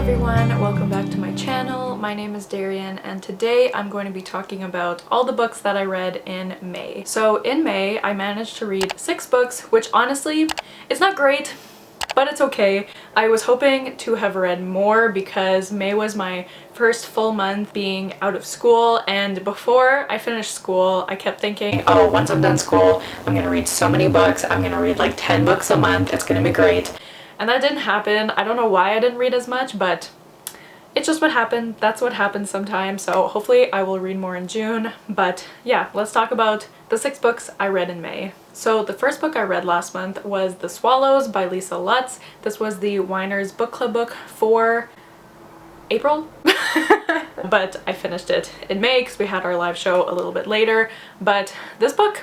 everyone, welcome back to my channel. My name is Darian and today I'm going to be talking about all the books that I read in May. So in May I managed to read 6 books, which honestly, it's not great, but it's okay. I was hoping to have read more because May was my first full month being out of school, and before I finished school I kept thinking, oh, once I'm done school I'm gonna read so many books, I'm gonna read like 10 books a month, it's gonna be great. And that didn't happen. I don't know why I didn't read as much, but it's just what happened. That's what happens sometimes. So hopefully I will read more in June. But yeah, let's talk about the 6 books I read in May. So the first book I read last month was The Swallows by Lisa Lutz. This was the Winer's Book Club book for April. But I finished it in May because we had our live show a little bit later. But this book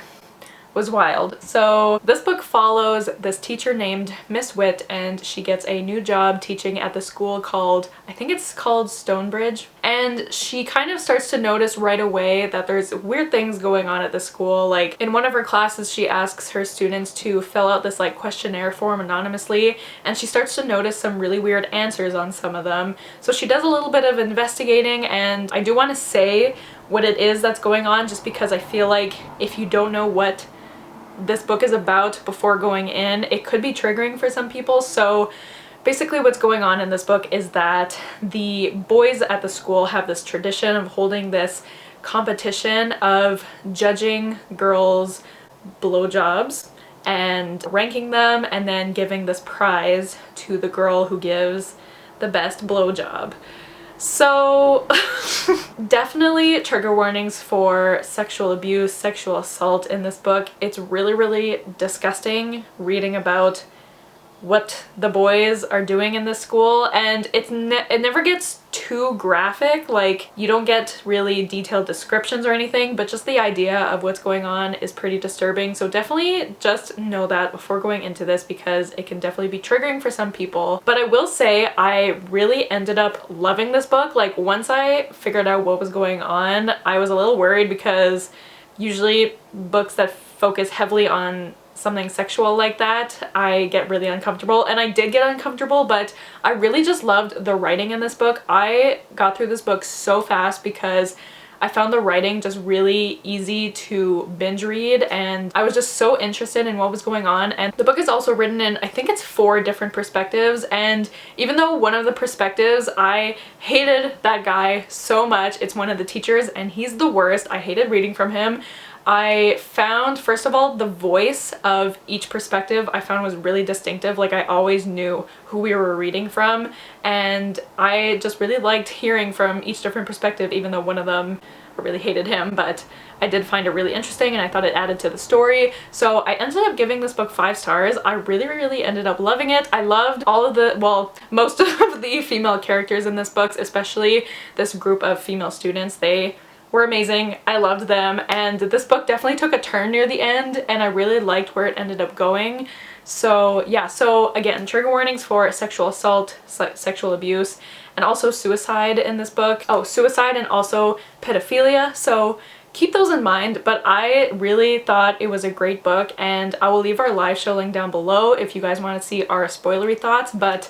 was wild. So this book follows this teacher named Miss Witt, and she gets a new job teaching at the school called, I think it's called Stonebridge, and she kind of starts to notice right away that there's weird things going on at the school. Like in one of her classes she asks her students to fill out this like questionnaire form anonymously, and she starts to notice some really weird answers on some of them. So she does a little bit of investigating, and I do want to say what it is that's going on just because I feel like if you don't know what this book is about before going in, it could be triggering for some people. So basically what's going on in this book is that the boys at the school have this tradition of holding this competition of judging girls' blowjobs and ranking them and then giving this prize to the girl who gives the best blowjob. So definitely trigger warnings for sexual abuse, sexual assault in this book. It's really, really disgusting reading about what the boys are doing in this school, and it never gets too graphic. Like, you don't get really detailed descriptions or anything, but just the idea of what's going on is pretty disturbing. So definitely just know that before going into this, because it can definitely be triggering for some people. But I will say I really ended up loving this book. Like, once I figured out what was going on, I was a little worried because usually books that focus heavily on something sexual like that, I get really uncomfortable, and I did get uncomfortable, but I really just loved the writing in this book. I got through this book so fast because I found the writing just really easy to binge read, and I was just so interested in what was going on. And the book is also written in, I think it's 4 different perspectives, and even though one of the perspectives, I hated that guy so much. It's one of the teachers and he's the worst. I hated reading from him. I found, first of all, the voice of each perspective I found was really distinctive. Like, I always knew who we were reading from, and I just really liked hearing from each different perspective, even though one of them, I really hated him, but I did find it really interesting and I thought it added to the story. So I ended up giving this book 5 stars. I really ended up loving it. I loved all of the, well, most of the female characters in this book, especially this group of female students. They were amazing. I loved them, and this book definitely took a turn near the end and I really liked where it ended up going. So yeah, so again, trigger warnings for sexual assault, sexual abuse, and also suicide in this book. Oh, suicide and also pedophilia, so keep those in mind. But I really thought it was a great book, and I will leave our live show link down below if you guys want to see our spoilery thoughts. But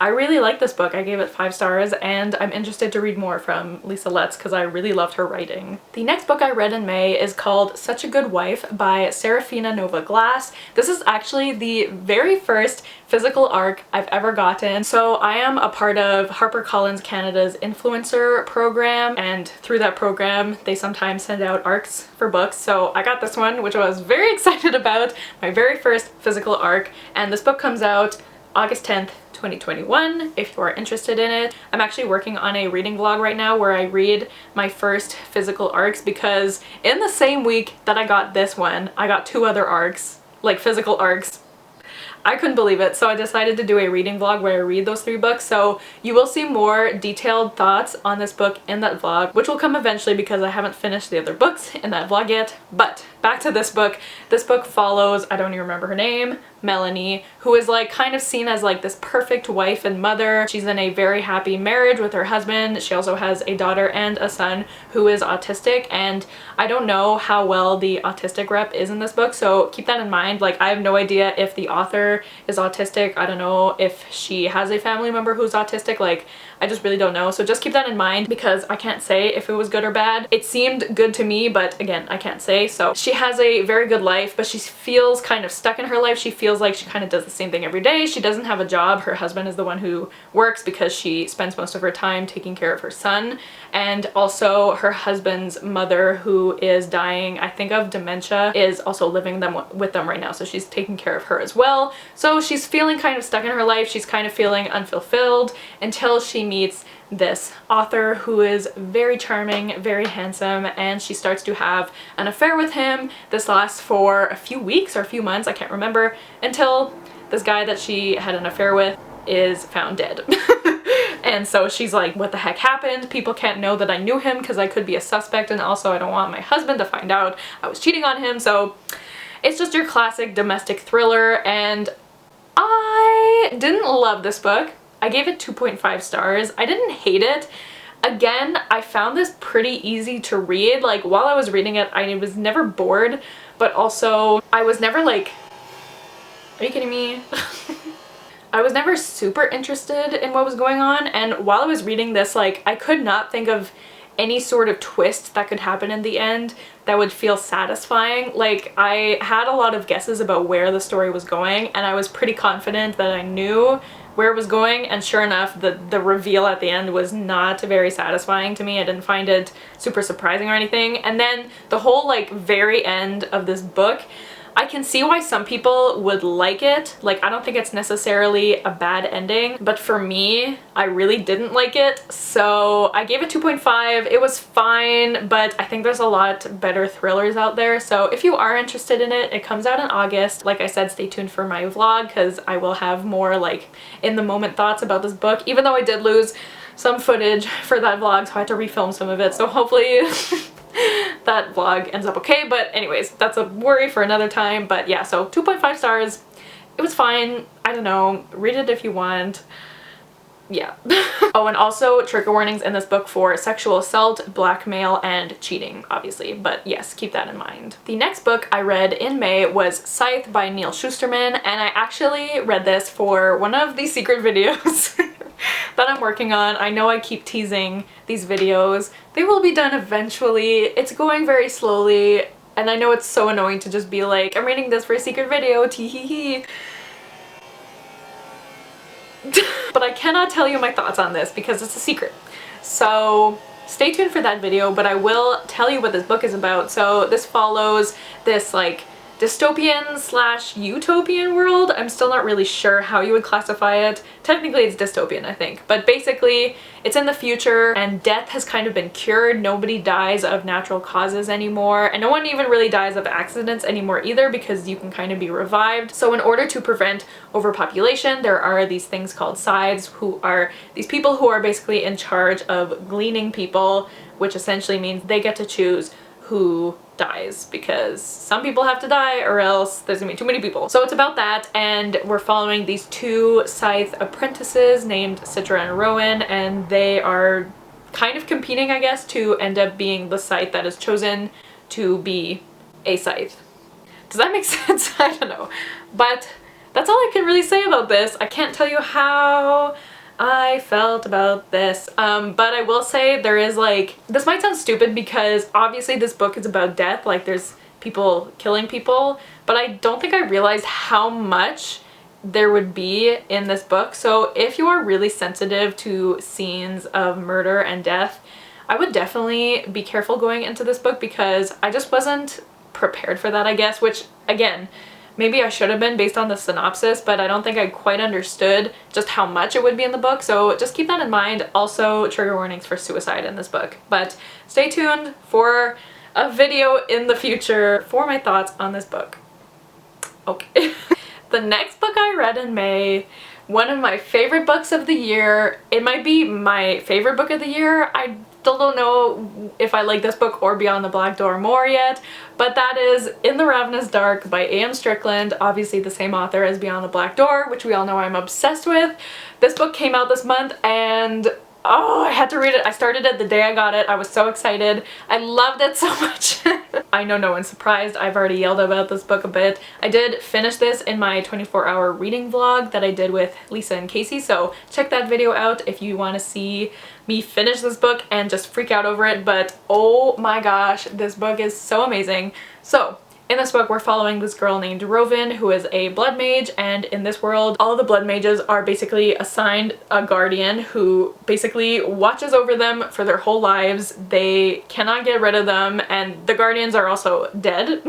I really like this book. I gave it 5 stars, and I'm interested to read more from Lisa Lutz because I really loved her writing. The next book I read in May is called Such a Good Wife by Serafina Nova Glass. This is actually the very first physical ARC I've ever gotten. So I am a part of HarperCollins Canada's influencer program, and through that program they sometimes send out ARCs for books. So I got this one, which I was very excited about, my very first physical ARC, and this book comes out August 10th, 2021, if you are interested in it. I'm actually working on a reading vlog right now where I read my first physical ARCs, because in the same week that I got this one, I got 2 other ARCs, like physical ARCs. I couldn't believe it, so I decided to do a reading vlog where I read those 3 books. So you will see more detailed thoughts on this book in that vlog, which will come eventually because I haven't finished the other books in that vlog yet. But back to this book. This book follows, I don't even remember her name, Melanie, who is like kind of seen as like this perfect wife and mother. She's in a very happy marriage with her husband. She also has a daughter and a son who is autistic, and I don't know how well the autistic rep is in this book, so keep that in mind. Like, I have no idea if the author is autistic. I don't know if she has a family member who's autistic. Like, I just really don't know, so just keep that in mind because I can't say if it was good or bad. It seemed good to me, but again, I can't say. So she has a very good life, but she feels kind of stuck in her life. She feels like she kind of does the same thing every day. She doesn't have a job. Her husband is the one who works because she spends most of her time taking care of her son, and also her husband's mother, who is dying, I think, of dementia, is also living with them right now, so she's taking care of her as well. So she's feeling kind of stuck in her life. She's kind of feeling unfulfilled until she meets this author who is very charming, very handsome, and she starts to have an affair with him. This lasts for a few weeks or a few months, I can't remember, until this guy that she had an affair with is found dead. And so she's like, what the heck happened? People can't know that I knew him because I could be a suspect, and also I don't want my husband to find out I was cheating on him. So it's just your classic domestic thriller, and I didn't love this book. I gave it 2.5 stars. I didn't hate it. Again, I found this pretty easy to read. Like, while I was reading it, I was never bored, but also I was never like, are you kidding me? I was never super interested in what was going on, and while I was reading this, like, I could not think of any sort of twist that could happen in the end that would feel satisfying. Like, I had a lot of guesses about where the story was going, and I was pretty confident that I knew where it was going, and sure enough, the reveal at the end was not very satisfying to me. I didn't find it super surprising or anything. And then the whole like very end of this book, I can see why some people would like it. Like, I don't think it's necessarily a bad ending, but for me, I really didn't like it. So I gave it 2.5. It was fine, but I think there's a lot better thrillers out there. So if you are interested in it, it comes out in August. Like I said, stay tuned for my vlog because I will have more like in the moment thoughts about this book, even though I did lose some footage for that vlog, so I had to refilm some of it. So hopefully that vlog ends up okay, but anyways, that's a worry for another time. But yeah, so 2.5 stars. It was fine. I don't know, read it if you want. Yeah. Oh, and also trigger warnings in this book for sexual assault, blackmail, and cheating, obviously, but yes, keep that in mind. The next book I read in May was Scythe by Neil Shusterman, and I actually read this for one of the secret videos that I'm working on. I know I keep teasing these videos. They will be done eventually. It's going very slowly, and I know it's so annoying to just be like, I'm reading this for a secret video, tee-hee-hee. But I cannot tell you my thoughts on this because it's a secret. So stay tuned for that video, but I will tell you what this book is about. So this follows this like dystopian slash utopian world. I'm still not really sure how you would classify it. Technically it's dystopian, I think, but basically it's in the future and death has kind of been cured. Nobody dies of natural causes anymore, and no one even really dies of accidents anymore either because you can kind of be revived. So in order to prevent overpopulation, there are these things called scythes, who are these people who are basically in charge of gleaning people, which essentially means they get to choose who dies, because some people have to die or else there's gonna be too many people. So it's about that, and we're following these two scythe apprentices named Citra and Rowan, and they are kind of competing, I guess, to end up being the scythe that is chosen to be a scythe. Does that make sense? I don't know. But that's all I can really say about this. I can't tell you how I felt about this, but I will say there is like, this might sound stupid because obviously this book is about death, like there's people killing people, but I don't think I realized how much there would be in this book. So if you are really sensitive to scenes of murder and death, I would definitely be careful going into this book because I just wasn't prepared for that, I guess, which again, maybe I should have been based on the synopsis, but I don't think I quite understood just how much it would be in the book, so just keep that in mind. Also, trigger warnings for suicide in this book. But stay tuned for a video in the future for my thoughts on this book. Okay. The next book I read in May, one of my favorite books of the year. It might be my favorite book of the year. I still don't know if I like this book or Beyond the Black Door more yet, but that is In the Ravenous Dark by A.M. Strickland, obviously the same author as Beyond the Black Door, which we all know I'm obsessed with. This book came out this month and oh, I had to read it. I started it the day I got it. I was so excited. I loved it so much. I know no one's surprised. I've already yelled about this book a bit. I did finish this in my 24-hour reading vlog that I did with Lisa and Casey, so check that video out if you want to see me finish this book and just freak out over it. But oh my gosh, this book is so amazing. So in this book, we're following this girl named Rovin, who is a blood mage, and in this world, all of the blood mages are basically assigned a guardian who basically watches over them for their whole lives. They cannot get rid of them, and the guardians are also dead.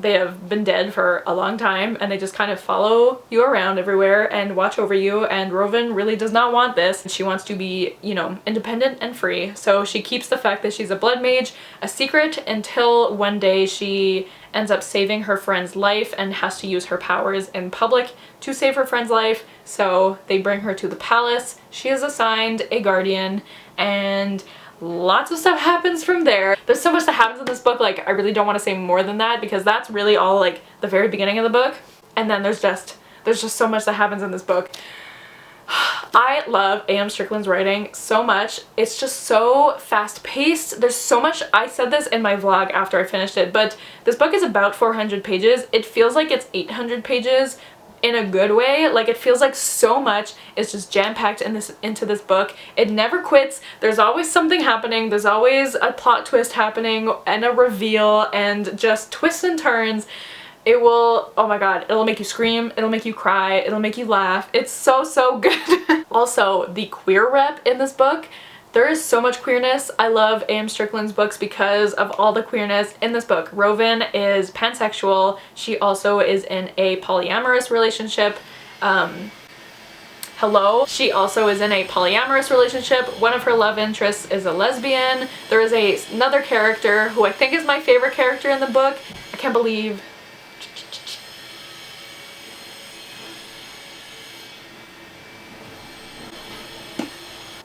They have been dead for a long time, and they just kind of follow you around everywhere and watch over you, and Rovin really does not want this. She wants to be, you know, independent and free, so she keeps the fact that she's a blood mage a secret until one day she ends up saving her friend's life and has to use her powers in public to save her friend's life. So they bring her to the palace. She is assigned a guardian, and lots of stuff happens from there. There's so much that happens in this book, like I really don't want to say more than that because that's really all like the very beginning of the book, and then there's just so much that happens in this book. I love A.M. Strickland's writing so much. It's just so fast-paced. There's so much. I said this in my vlog after I finished it, but this book is about 400 pages. It feels like it's 800 pages in a good way. Like, it feels like so much is just jam-packed into this book. It never quits. There's always something happening. There's always a plot twist happening and a reveal and just twists and turns. It will, oh my god, it'll make you scream, it'll make you cry, it'll make you laugh. It's so, so good. Also, the queer rep in this book, there is so much queerness. I love A.M. Strickland's books because of all the queerness in this book. Rovin is pansexual. She also is in a polyamorous relationship. She also is in a polyamorous relationship. One of her love interests is a lesbian. There is another character who I think is my favorite character in the book. I can't believe...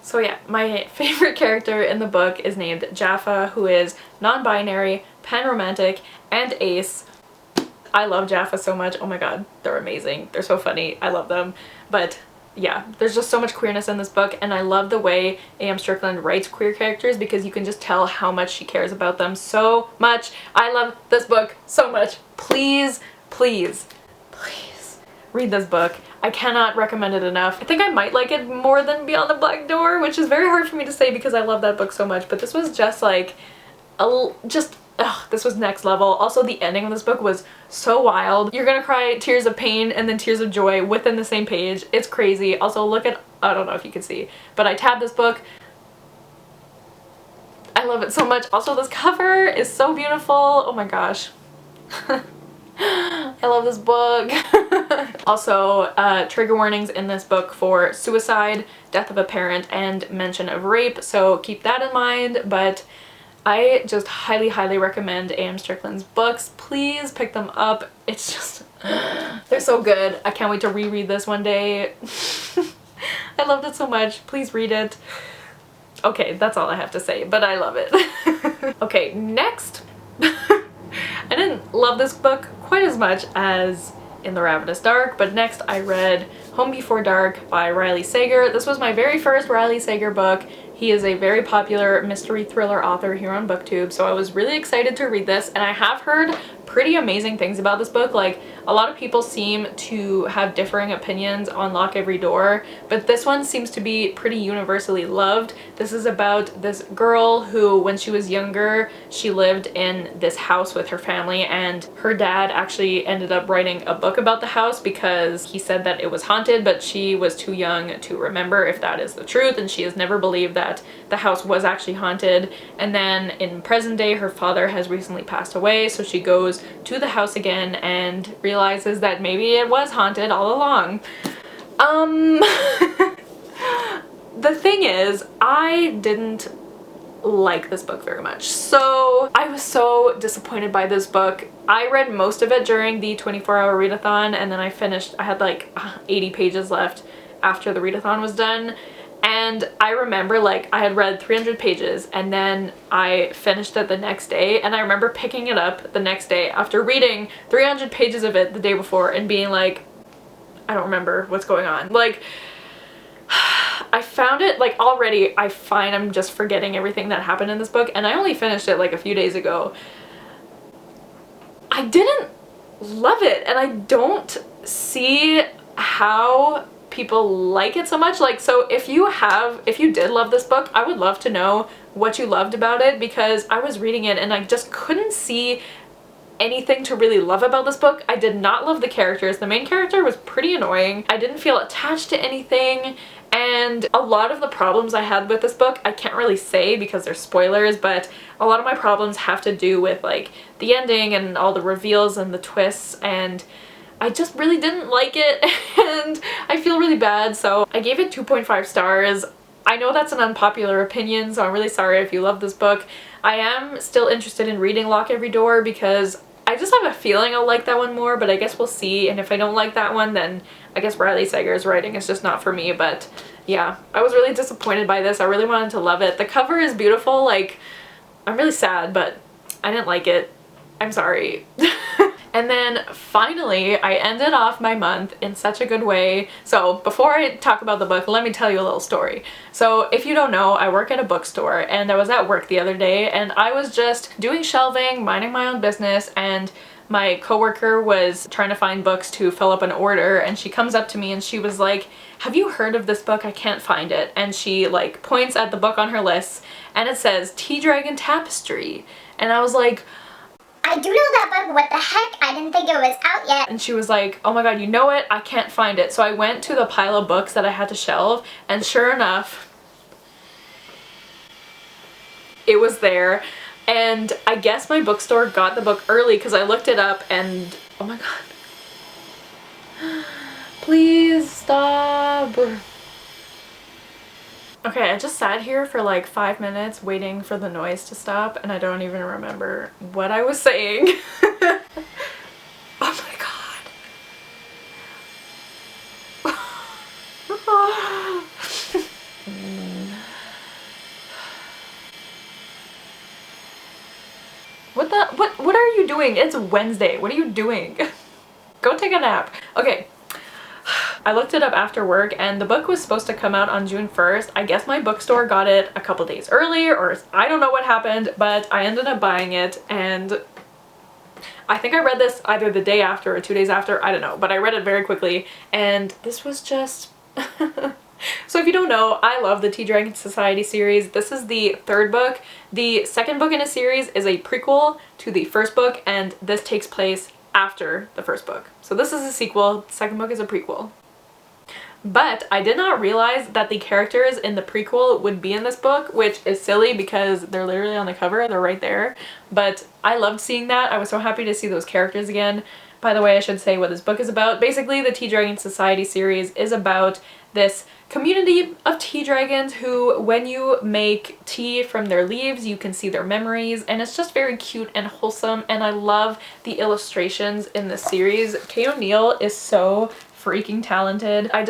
So yeah, my favorite character in the book is named Jaffa, who is non-binary, panromantic, and ace. I love Jaffa so much. Oh my god, they're amazing. They're so funny. I love them. But yeah, there's just so much queerness in this book, and I love the way A.M. Strickland writes queer characters because you can just tell how much she cares about them so much. I love this book so much. Please, please, please read this book. I cannot recommend it enough. I think I might like it more than Beyond the Black Door, which is very hard for me to say because I love that book so much, but this was just like, this was next level. Also, the ending of this book was so wild. You're gonna cry tears of pain and then tears of joy within the same page. It's crazy. Also, look at, I don't know if you can see, but I tabbed this book. I love it so much. Also, this cover is so beautiful. Oh my gosh. I love this book. Also, trigger warnings in this book for suicide, death of a parent, and mention of rape, so keep that in mind. But I just highly, highly recommend A.M. Strickland's books. Please pick them up. It's just, they're so good. I can't wait to reread this one day. I loved it so much. Please read it. Okay, that's all I have to say, but I love it. Okay, next. I didn't love this book quite as much as In the Ravenous Dark, but next I read Home Before Dark by Riley Sager. This was my very first Riley Sager book. He is a very popular mystery thriller author here on BookTube, so I was really excited to read this, and I have heard pretty amazing things about this book. Like, a lot of people seem to have differing opinions on Lock Every Door, but this one seems to be pretty universally loved. This is about this girl who, when she was younger, she lived in this house with her family, and her dad actually ended up writing a book about the house because he said that it was haunted, but she was too young to remember if that is the truth, and she has never believed that the house was actually haunted. And then in present day, her father has recently passed away, so she goes to the house again and realizes that maybe it was haunted all along. The thing is, I didn't like this book very much, so I was so disappointed by this book. I read most of it during the 24-hour readathon, and then I had like 80 pages left after the readathon was done, And I remember like I had read 300 pages and then I finished it the next day, and I remember picking it up the next day after reading 300 pages of it the day before and being like, I don't remember what's going on. Like, I found it like already I find I'm just forgetting everything that happened in this book, and I only finished it like a few days ago. I didn't love it, and I don't see how people like it so much. Like, so if you did love this book, I would love to know what you loved about it, because I was reading it and I just couldn't see anything to really love about this book. I did not love the characters. The main character was pretty annoying. I didn't feel attached to anything, and a lot of the problems I had with this book, I can't really say because they're spoilers, but a lot of my problems have to do with like the ending and all the reveals and the twists, and I just really didn't like it and I feel really bad, so I gave it 2.5 stars. I know that's an unpopular opinion, so I'm really sorry if you love this book. I am still interested in reading Lock Every Door because I just have a feeling I'll like that one more, but I guess we'll see, and if I don't like that one, then I guess Riley Sager's writing is just not for me. But yeah, I was really disappointed by this. I really wanted to love it. The cover is beautiful. Like, I'm really sad, but I didn't like it. I'm sorry. And then finally, I ended off my month in such a good way. So before I talk about the book, let me tell you a little story. So if you don't know, I work at a bookstore, and I was at work the other day and I was just doing shelving, minding my own business, and my coworker was trying to find books to fill up an order, and she comes up to me and she was like, "Have you heard of this book? I can't find it." And she like points at the book on her list and it says Tea Dragon Tapestry. And I was like, I do know that book, what the heck? I didn't think it was out yet. And she was like, "Oh my god, you know it? I can't find it." So I went to the pile of books that I had to shelve, and sure enough, it was there. And I guess my bookstore got the book early because I looked it up and oh my god. Please stop. Okay, I just sat here for like 5 minutes waiting for the noise to stop, and I don't even remember what I was saying. Oh my god. What are you doing? It's Wednesday. What are you doing? Go take a nap. Okay. I looked it up after work, and the book was supposed to come out on June 1st. I guess my bookstore got it a couple days early, or I don't know what happened, but I ended up buying it, and I think I read this either the day after or 2 days after, I don't know, but I read it very quickly, and this was just... So if you don't know, I love the Tea Dragon Society series. This is the third book. The second book in a series is a prequel to the first book, and this takes place after the first book. So this is a sequel, the second book is a prequel. But I did not realize that the characters in the prequel would be in this book, which is silly because they're literally on the cover, they're right there. But I loved seeing that. I was so happy to see those characters again. By the way, I should say what this book is about. Basically, the Tea Dragon Society series is about this community of tea dragons who, when you make tea from their leaves, you can see their memories, and it's just very cute and wholesome, and I love the illustrations in this series. Kay O'Neill is so freaking talented. I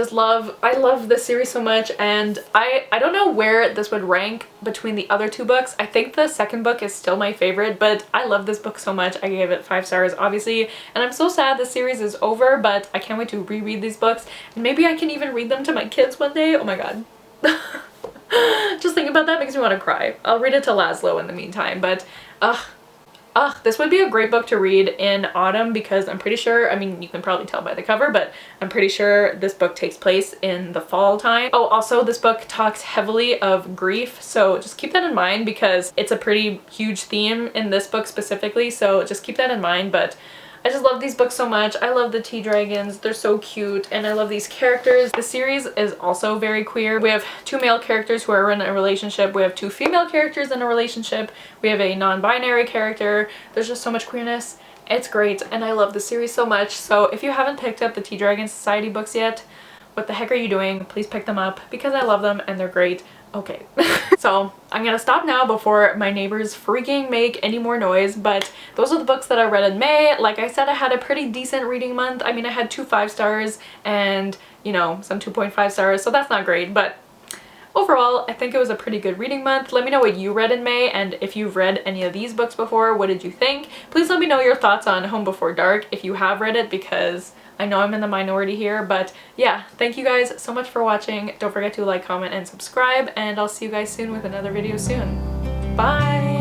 love this series so much, and I don't know where this would rank between the other two books. I think the second book is still my favorite, but I love this book so much. I gave it 5 stars, obviously, and I'm so sad the series is over, but I can't wait to reread these books, and maybe I can even read them to my kids one day. Oh my god. Just thinking about that makes me want to cry. I'll read it to Laszlo in the meantime, but this would be a great book to read in autumn because I'm pretty sure, I mean, you can probably tell by the cover, but I'm pretty sure this book takes place in the fall time. Oh, also this book talks heavily of grief, so just keep that in mind because it's a pretty huge theme in this book specifically, so just keep that in mind. But I just love these books so much. I love the tea dragons. They're so cute, and I love these characters. The series is also very queer. We have 2 male characters who are in a relationship. We have 2 female characters in a relationship. We have a non-binary character. There's just so much queerness. It's great, and I love the series so much. So if you haven't picked up the Tea Dragon Society books yet, what the heck are you doing? Please pick them up because I love them and they're great. Okay. So I'm gonna stop now before my neighbors freaking make any more noise, but those are the books that I read in May. Like I said, I had a pretty decent reading month. I mean, I had 2 5 stars and, you know, some 2.5 stars, so that's not great, but overall, I think it was a pretty good reading month. Let me know what you read in May, and if you've read any of these books before, what did you think? Please let me know your thoughts on Home Before Dark if you have read it, because I know I'm in the minority here. But yeah, thank you guys so much for watching. Don't forget to like, comment, and subscribe, and I'll see you guys soon with another video soon. Bye!